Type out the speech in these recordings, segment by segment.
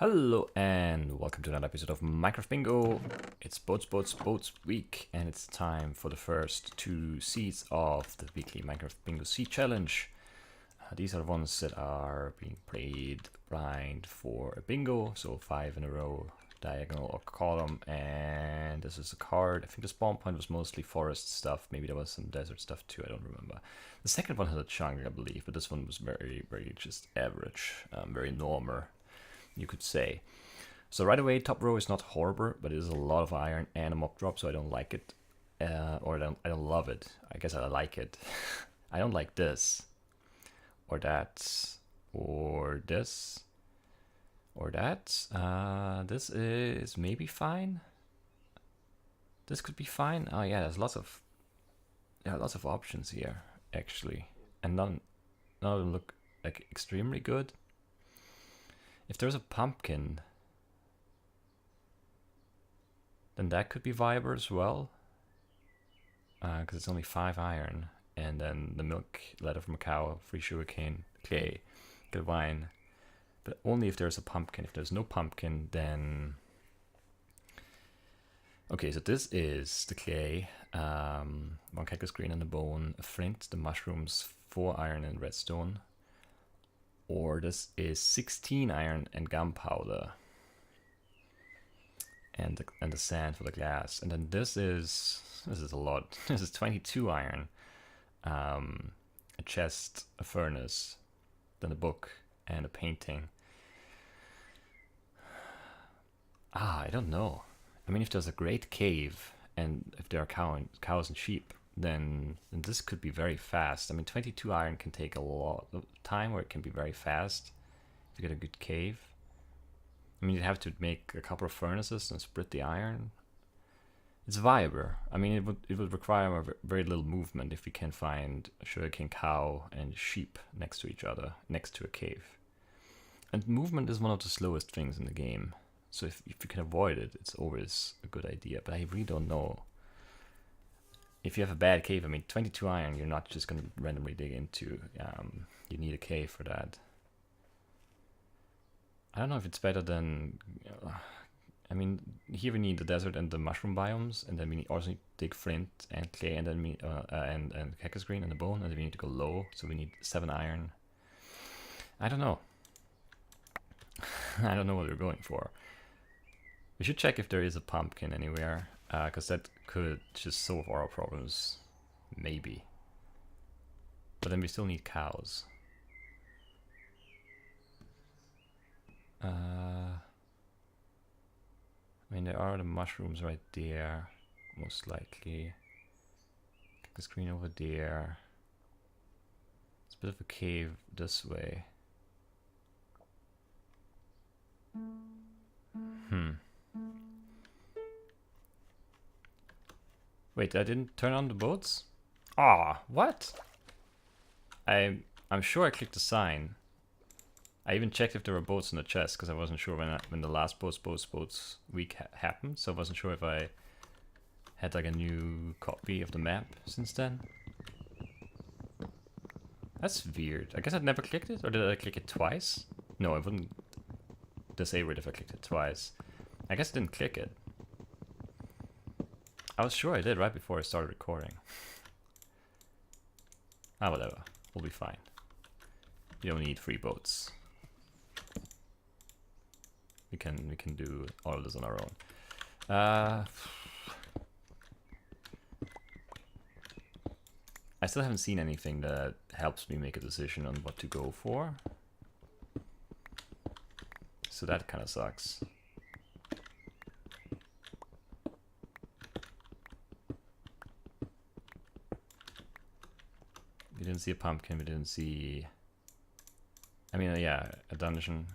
Hello and welcome to another episode of Minecraft Bingo. It's Boats week and it's time for the first two seeds of the weekly Minecraft Bingo seed challenge. These are the ones that are being played blind for a bingo, so 5 in a row, diagonal or column, and this is a card. I think the spawn point was mostly forest stuff, maybe there was some desert stuff too, I don't remember. The second one had a chunk, I believe, but this one was very just average, very normal, you could say. So right away, top row is not horrible, but it is a lot of iron and a mob drop, so I don't like it, or I don't love it. I guess I like it. I don't like this, or that, or this, or that. This is maybe fine. This could be fine. Oh yeah, there's lots of options here actually, and none of them look like extremely good. If there's a pumpkin, then that could be viable as well, because it's only 5 iron, and then the milk, leather from a cow, free sugarcane, clay, good wine. But only if there's a pumpkin. If there's no pumpkin, then... Okay, so this is the clay, 1 cactus green and a bone, a flint, the mushrooms, 4 iron and redstone. Or this is 16 iron and gunpowder, and the sand for the glass. And then this is a lot. This is 22 iron, a chest, a furnace, then a book and a painting. I don't know. I mean, if there's a great cave and if there are cows and sheep, then this could be very fast. I mean, 22 iron can take a lot of time, or it can be very fast if you get a good cave. I mean, you'd have to make a couple of furnaces and split the iron. It's viable. I mean, it would require very little movement if we can find a sugarcane cow and sheep next to each other, next to a cave. And movement is one of the slowest things in the game. So if you can avoid it, it's always a good idea. But I really don't know. If you have a bad cave, I mean, 22 iron, you're not just going to randomly dig into. You need a cave for that. I don't know if it's better than... I mean, here we need the desert and the mushroom biomes, and then we also need to dig flint and clay, and then and cactus green and the bone, and then we need to go low, so we need 7 iron. I don't know. I don't know what we're going for. We should check if there is a pumpkin anywhere, because that could just solve our problems, maybe. But then we still need cows. I mean, there are the mushrooms right there, most likely. The screen over there. It's a bit of a cave this way. Wait, I didn't turn on the boats? What? I'm sure I clicked the sign. I even checked if there were boats in the chest, because I wasn't sure when the last boats week happened, so I wasn't sure if I had like a new copy of the map since then. That's weird. I guess I'd never clicked it, or did I click it twice? No, I wouldn't disable it if I clicked it twice. I guess I didn't click it. I was sure I did right before I started recording. Whatever. We'll be fine. You don't need 3 boats. We can do all of this on our own. I still haven't seen anything that helps me make a decision on what to go for. So that kind of sucks. We didn't see a pumpkin, we didn't see... I mean, yeah, a dungeon.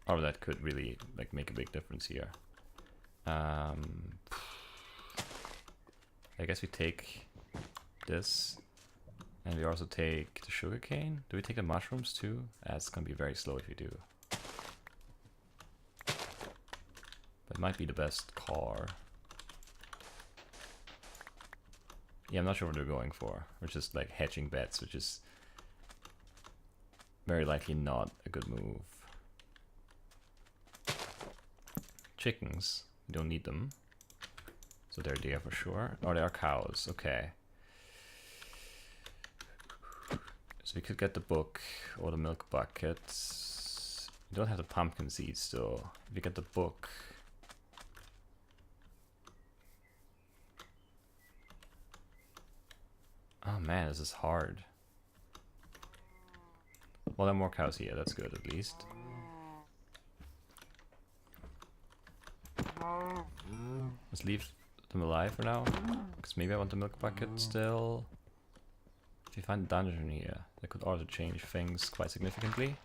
Or that could really like make a big difference here. I guess we take this, and we also take the sugarcane. Do we take the mushrooms too? It's gonna be very slow if we do. But it might be the best car. Yeah, I'm not sure what we're going for. We're just like hedging bets, which is very likely not a good move. Chickens, we don't need them. So they're there for sure. Oh, they are cows, okay. So we could get the book or the milk bucket. We don't have the pumpkin seeds though. If we get the book. Oh man, this is hard. Well, there are more cows here, that's good at least. Let's leave them alive for now, because maybe I want the milk bucket still. If you find a dungeon here, that could also change things quite significantly.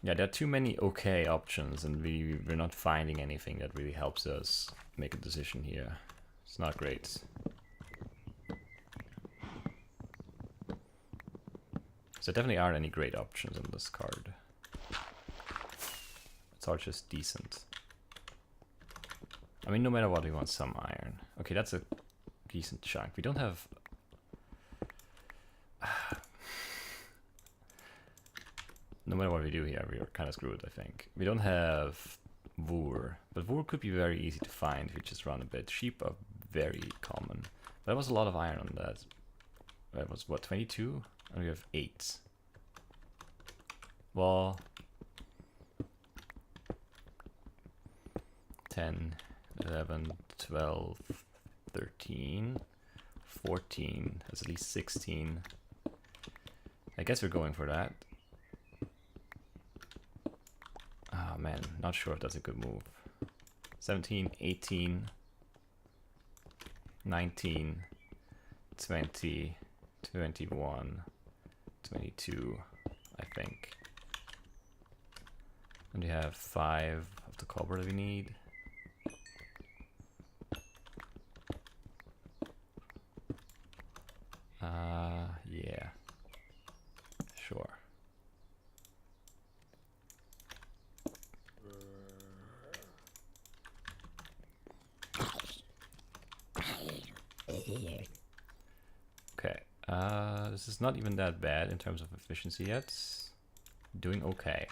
Yeah, there are too many okay options, and we're not finding anything that really helps us make a decision here. It's not great. So there definitely aren't any great options on this card. It's all just decent. I mean, no matter what, we want some iron. Okay, that's a decent chunk. We don't have... No matter what we do here, we're kind of screwed, I think. We don't have wool, but wool could be very easy to find if you just run a bit. Sheep are very common. But there was a lot of iron on that. That was, what, 22? And we have 8. Well... 10, 11, 12, 13, 14, that's at least 16. I guess we're going for that. Oh man, not sure if that's a good move. 17, 18, 19, 20, 21, 22, I think. And we have 5 of the copper that we need. Yeah, sure. Okay, this is not even that bad in terms of efficiency yet. Doing okay.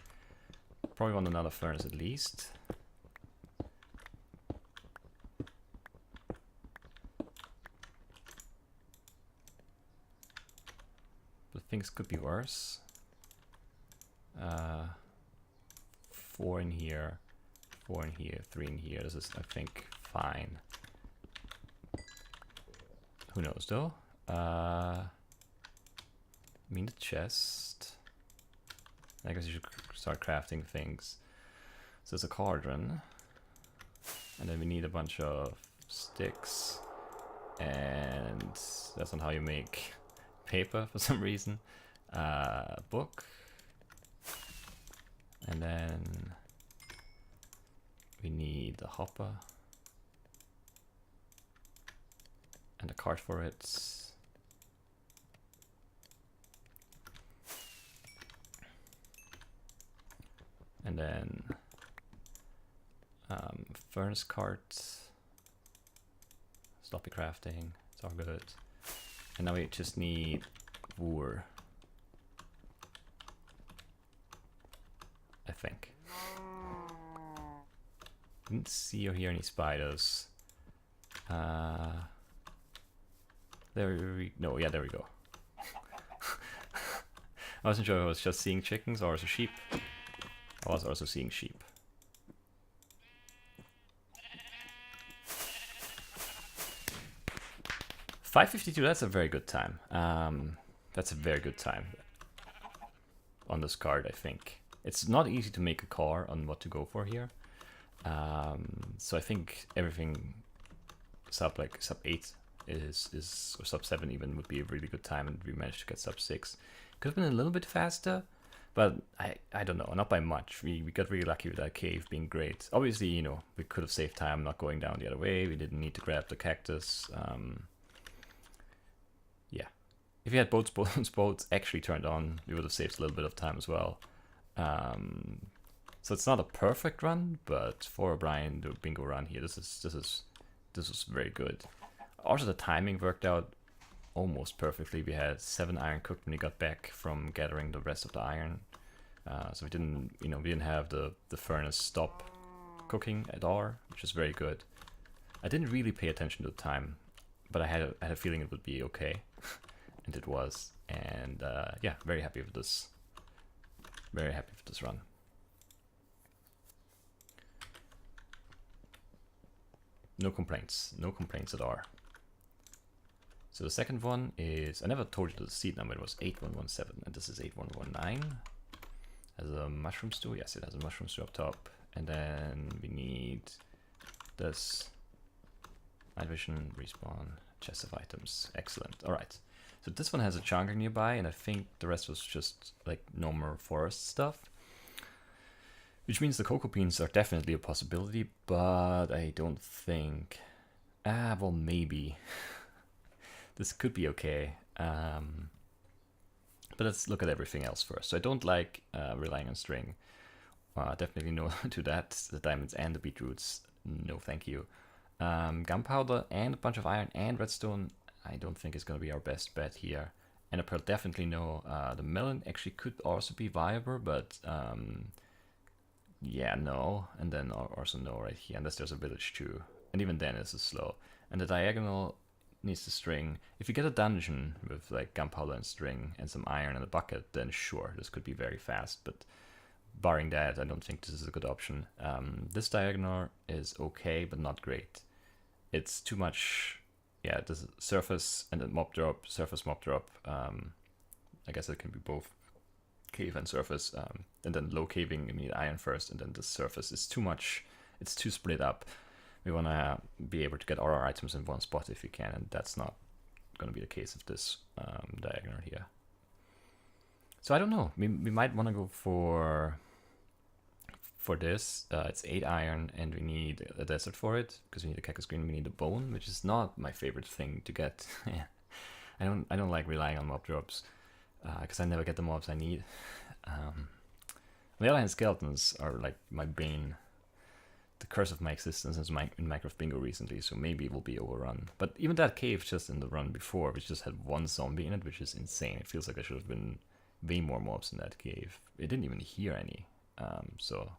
Probably want another furnace at least. But things could be worse. 4 in here, 4 in here, 3 in here. This is, I think, fine. Who knows though? I mean the chest. I guess you should start crafting things. So there's a cauldron. And then we need a bunch of sticks. And that's not how you make paper for some reason. Book. And then we need the hopper. And a cart for it. And then furnace cart. Sloppy crafting, it's all good. And now we just need wool. I think. Didn't see or hear any spiders. There we no, yeah, there we go. I wasn't sure if I was just seeing chickens or was it sheep. I was also seeing sheep. $5.52, that's a very good time. That's a very good time on this card, I think. It's not easy to make a call on what to go for here. So I think everything sub 8 is or sub 7 even would be a really good time, and we managed to get sub 6. Could have been a little bit faster, but I don't know, not by much. We got really lucky with that cave being great. Obviously, you know, we could have saved time not going down the other way. We didn't need to grab the cactus. Yeah, if we had boats actually turned on, we would have saved a little bit of time as well. So it's not a perfect run, but for a Brian the bingo run here, this is very good. Also, the timing worked out almost perfectly. We had 7 iron cooked when we got back from gathering the rest of the iron. So we didn't, we didn't have the furnace stop cooking at all, which is very good. I didn't really pay attention to the time, but I had a feeling it would be okay, and it was. And yeah, very happy with this. Very happy with this run. No complaints at all. So the second one is, I never told you the seed number, it was 8117, and this is 8119. Has a mushroom stew, yes it has a mushroom stew up top. And then we need this, night vision, respawn, chest of items, excellent, alright. So this one has a chunker nearby, and I think the rest was just like normal forest stuff. Which means the cocoa beans are definitely a possibility, but I don't think... well, maybe. This could be okay. But let's look at everything else first. So I don't like relying on string. Definitely no to that. The diamonds and the beetroots, no thank you. Gunpowder and a bunch of iron and redstone, I don't think is going to be our best bet here. And a pearl, definitely no. The melon actually could also be viable, but... yeah, no, and then also no right here, unless there's a village too. And even then this is slow. And the diagonal needs the string. If you get a dungeon with like gunpowder and string and some iron and a bucket, then sure, this could be very fast. But barring that, I don't think this is a good option. This diagonal is okay, but not great. It's too much, yeah, this surface and then mob drop, surface mob drop. I guess it can be both. Cave and surface, and then low caving, you need iron first, and then the surface is too much, it's too split up. We want to be able to get all our items in one spot if we can, and that's not going to be the case of this diagonal here. So I don't know, we might want to go for this. It's 8 iron, and we need a desert for it, because we need a cactus green, we need a bone, which is not my favorite thing to get. I don't like relying on mob drops. Because I never get the mobs I need. On the other hand, skeletons are like my bane, the curse of my existence in Minecraft Bingo recently, so maybe it will be overrun. But even that cave just in the run before, which just had 1 zombie in it, which is insane. It feels like there should have been way more mobs in that cave. It didn't even hear any. So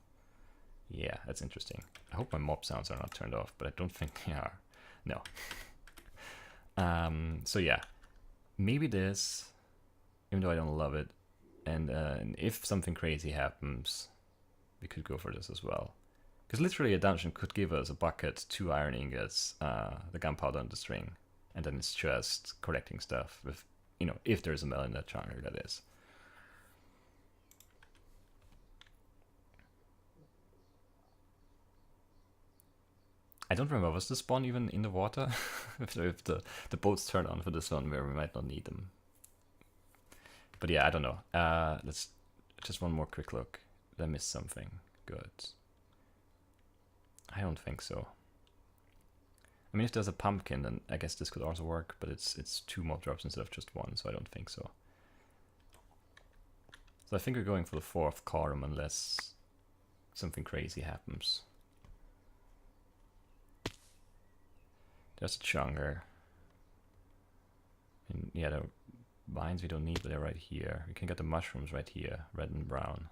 yeah, that's interesting. I hope my mob sounds are not turned off, but I don't think they are. No. So yeah, maybe this... even though I don't love it, and if something crazy happens, we could go for this as well. Because literally a dungeon could give us a bucket, 2 iron ingots, the gunpowder and the string, and then it's just collecting stuff with, if there's a melon in that chunker, that is. I don't remember, was the spawn even in the water? if the boats turn on for this one, where we might not need them. But yeah, I don't know. Let's just one more quick look. Did I miss something? Good. I don't think so. I mean, if there's a pumpkin, then I guess this could also work, but it's 2 mob drops instead of just 1, so I don't think so. So I think we're going for the 4th column unless something crazy happens. There's a chunker. And yeah, the vines we don't need, but they're right here. We can get the mushrooms right here, red and brown.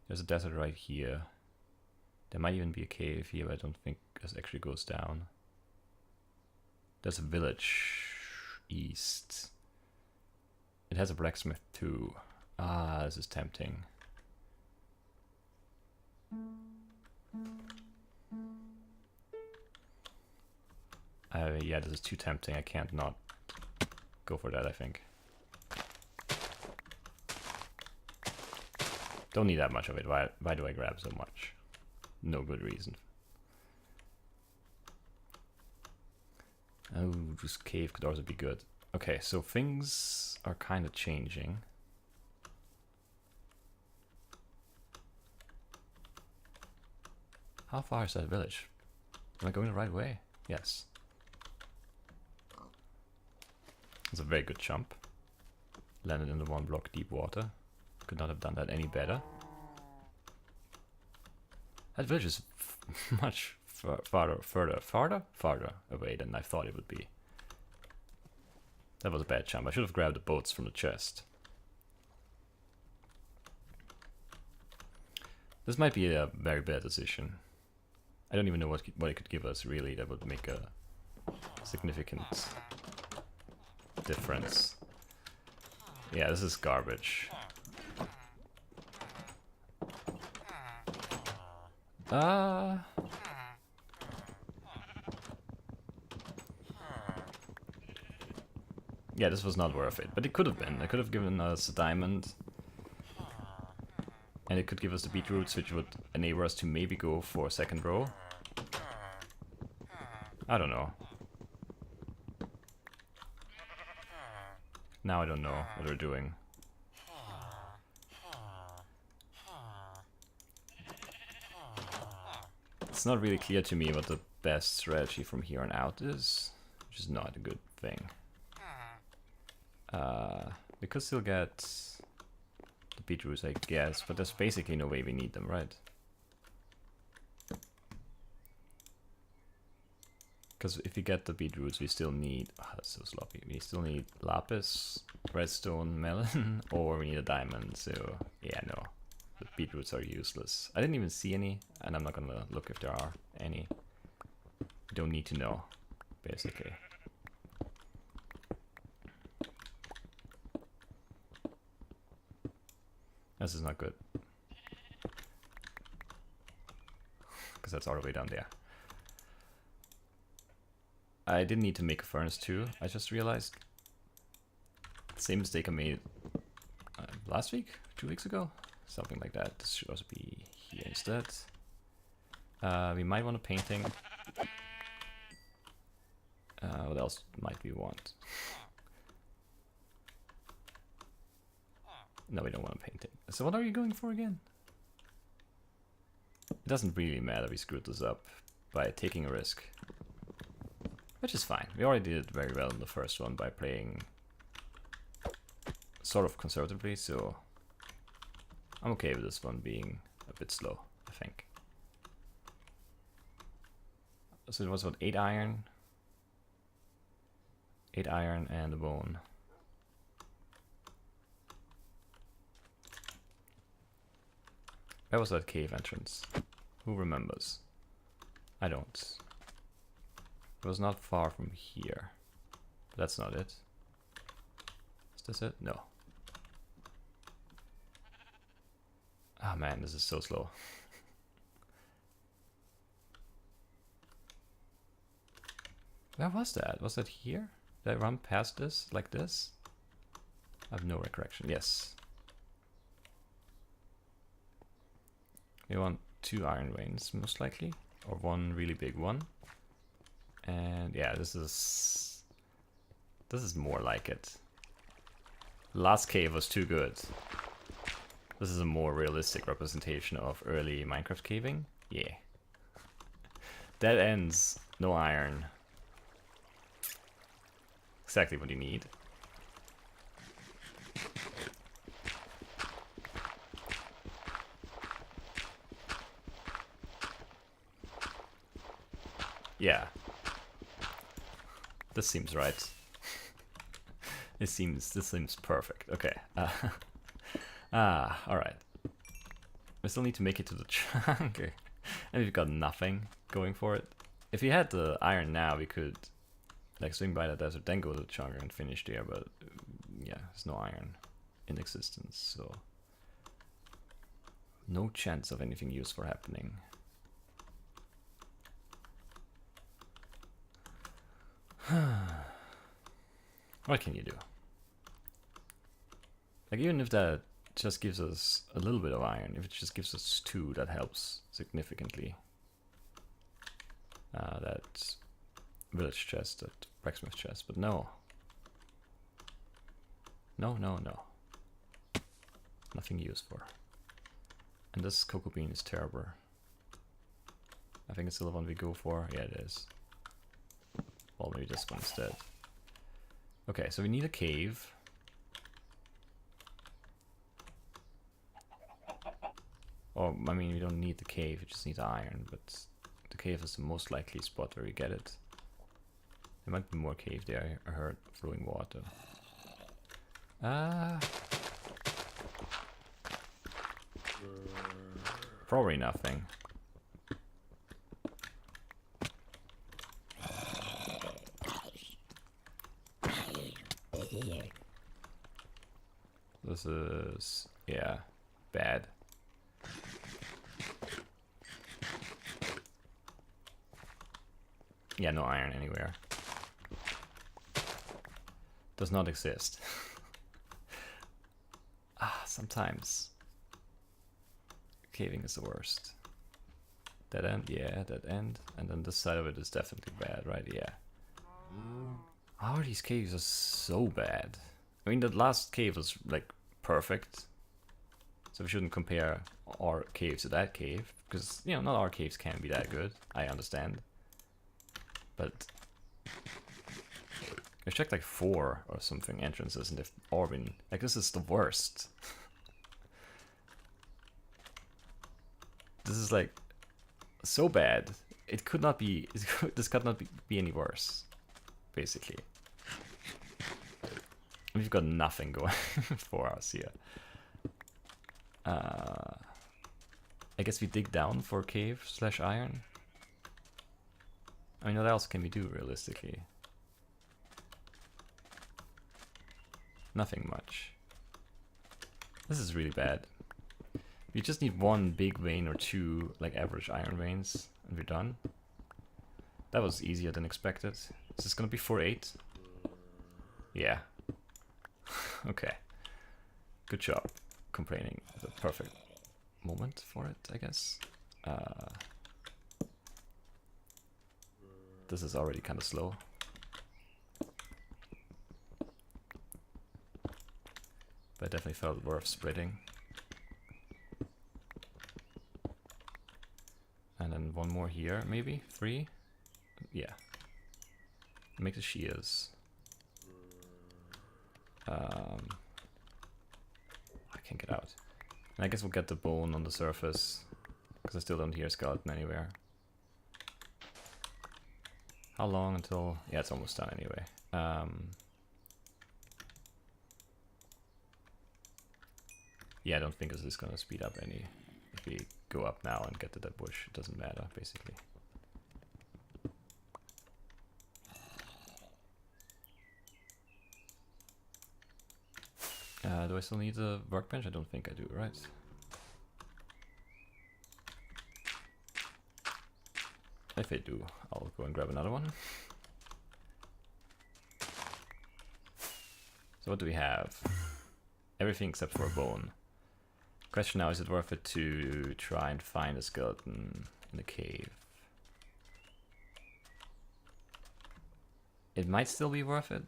There's a desert right here. There might even be a cave here, but I don't think this actually goes down. There's a village east. It has a blacksmith too. Ah, this is tempting. Yeah, this is too tempting. I can't not go for that, I think. Don't need that much of it. Why do I grab so much? No good reason. Oh, this cave could also be good. Okay, so things are kind of changing. How far is that village? Am I going the right way? Yes. It's a very good jump. Landed in the 1 block deep water. Could not have done that any better. That village is much farther away than I thought it would be. That was a bad jump. I should have grabbed the boats from the chest. This might be a very bad decision. I don't even know what it could give us, really, that would make a significant difference. Yeah, this is garbage. Yeah, this was not worth it, but it could have been. It could have given us a diamond. And it could give us the beetroots, which would enable us to maybe go for a second row. I don't know. Now I don't know what we're doing. It's not really clear to me what the best strategy from here on out is, which is not a good thing. We could still get the beetroots, I guess, but there's basically no way we need them, right? Because if we get the beetroots, we still need... Oh, that's so sloppy. We still need lapis, redstone, melon, or we need a diamond, so... Yeah, no. The beetroots are useless. I didn't even see any, and I'm not gonna look if there are any. We don't need to know, basically. This is not good. Because that's all the way down there. I didn't need to make a furnace too, I just realized. Same mistake I made last week? 2 weeks ago? Something like that. This should also be here instead. We might want a painting. What else might we want? No, we don't want a painting. So what are you going for again? It doesn't really matter we screwed this up by taking a risk. Which is fine. We already did very well in the first one by playing sort of conservatively, so I'm okay with this one being a bit slow, I think. So it was what, 8 iron? 8 iron and a bone. Where was that cave entrance? Who remembers? I don't. It was not far from here. But that's not it. Is this it? No. Ah, man, this is so slow. Where was that? Was that here? Did I run past this like this? I have no recollection. Yes. We want 2 iron veins, most likely. Or 1 really big one. And yeah, this is more like it. Last cave was too good. This is a more realistic representation of early Minecraft caving. Yeah. Dead ends, no iron. Exactly what you need. Yeah. This seems right. This seems perfect. Okay. Alright. We still need to make it to the chunk. And we've got nothing going for it. If we had the iron now, we could like swing by the desert, then go to the chunk and finish there, but yeah, there's no iron in existence, so no chance of anything useful happening. What can you do? Like, even if that just gives us a little bit of iron, if it just gives us 2, that helps significantly. That village chest, that blacksmith chest, but no. No. Nothing useful. And this cocoa bean is terrible. I think it's still the one we go for. Yeah, it is. Well, maybe this one instead. Okay, so we need a cave. Or, I mean, we don't need the cave, we just need iron, but the cave is the most likely spot where we get it. There might be more cave there, I heard flowing water. Probably nothing. This is, yeah, bad. Yeah, no iron anywhere. Does not exist. Sometimes caving is the worst. Dead end, yeah, dead end. And then this side of it is definitely bad, right? Yeah. How are these caves are so bad? I mean, that last cave was like perfect. So we shouldn't compare our cave to that cave, because, you know, not our caves can be that good. I understand. But I checked like 4 or something entrances and they've all been like, this is the worst. This is like so bad. It could not be, this could not be any worse, basically. We've got nothing going for us here. I guess we dig down for cave / iron. I mean, what else can we do realistically? Nothing much. This is really bad. We just need 1 big vein or 2 like average iron veins and we're done. That was easier than expected. Is this gonna be 4-8? Yeah. Okay. Good job complaining. The perfect moment for it, I guess. This is already kind of slow. But I definitely felt worth spreading. And then 1 more here, maybe? 3? Yeah. Make the shears. I can't get out. And I guess we'll get the bone on the surface, because I still don't hear a skeleton anywhere. How long until... Yeah, it's almost done anyway. Yeah, I don't think this is gonna speed up any. If we go up now and get to that bush, it doesn't matter, basically. Do I still need a workbench? I don't think I do, right? If I do, I'll go and grab another one. So what do we have? Everything except for a bone. Question now, is it worth it to try and find a skeleton in the cave? It might still be worth it.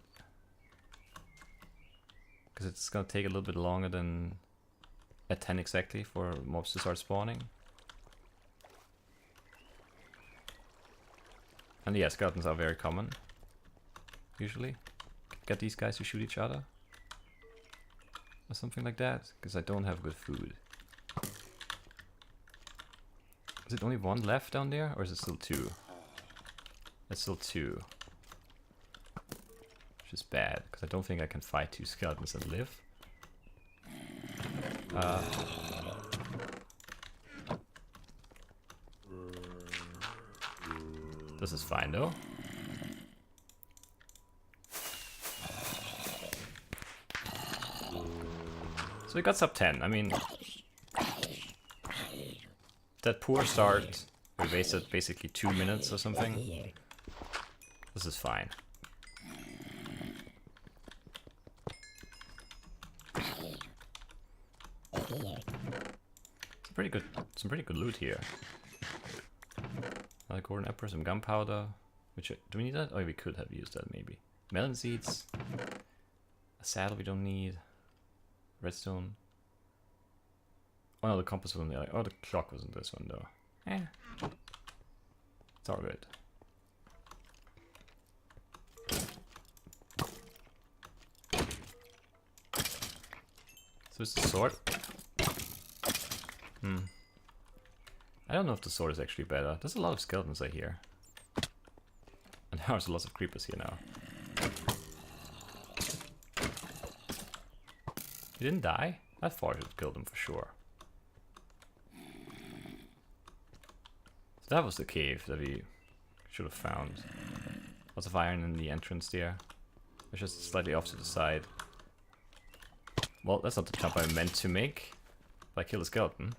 Because it's gonna take a little bit longer than at 10 exactly for mobs to start spawning. And yeah, skeletons are very common. Usually. Get these guys to shoot each other. Or something like that. Because I don't have good food. Is it only 1 left down there? Or is it still 2? It's still 2. Which is bad. Because I don't think I can fight 2 skeletons and live. This is fine though. So we got sub 10. I mean, that poor start, we wasted basically 2 minutes or something. This is fine. Some pretty good loot here. Another golden apple, some gunpowder. Which do we need that? Oh, we could have used that maybe. Melon seeds. A saddle we don't need. Redstone. Oh no, the compass was on the other. Oh, the clock was in this one though. Eh. It's all good. So it's the sword. I don't know if the sword is actually better. There's a lot of skeletons I hear. And There's lots of creepers here now. He didn't die? I thought it would kill them for sure. So that was the cave that we should have found. Lots of iron in the entrance there. It's just slightly off to the side. Well, that's not the jump I meant to make. If I kill a skeleton.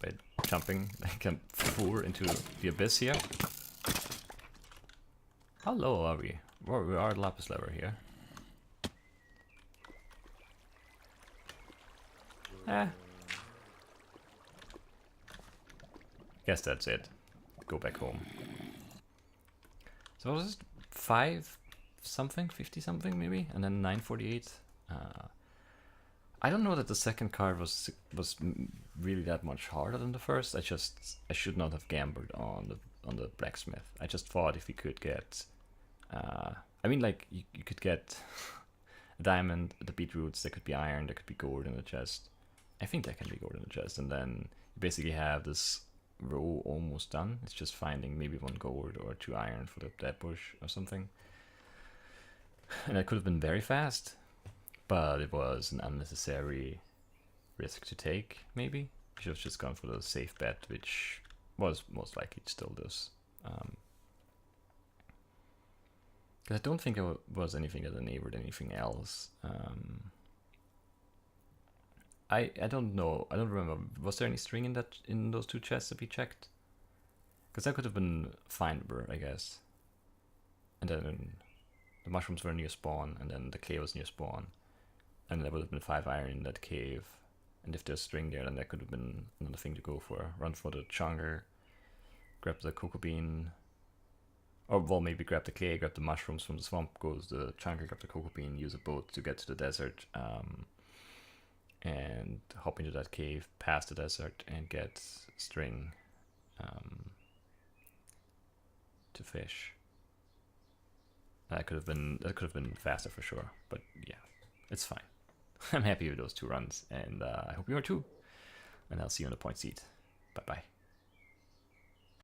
By jumping like a fool into the abyss here. How low are we? Well, we are at lapis level here. Guess that's it. Go back home. So what was it? 5 something? 50 something maybe? And then 948? I don't know that the second card was really that much harder than the first. I should not have gambled on the blacksmith. I just thought if we could get I mean, like you could get a diamond, the beetroots, there could be iron, there could be gold in the chest. I think there can be gold in the chest, and then you basically have this row almost done. It's just finding maybe 1 gold or 2 iron for the dead bush or something. And that could have been very fast, but it was an unnecessary risk to take, maybe. We should have just gone for the safe bet, which was most likely still this. Because I don't think there was anything that enabled anything else. I don't know. I don't remember. Was there any string in those 2 chests that we checked? Because that could have been findable, I guess. And then the mushrooms were near spawn, and then the clay was near spawn, and there would have been 5 iron in that cave. And if there's string there, then that could have been another thing to go for. Run for the chunker, grab the cocoa bean, or well, maybe grab the clay, grab the mushrooms from the swamp, goes the chunker, grab the cocoa bean, use a boat to get to the desert. And hop into that cave, past the desert, and get string to fish. That could have been faster for sure, but yeah, it's fine. I'm happy with those 2 runs, and I hope you are too. And I'll see you on the point seat. Bye bye.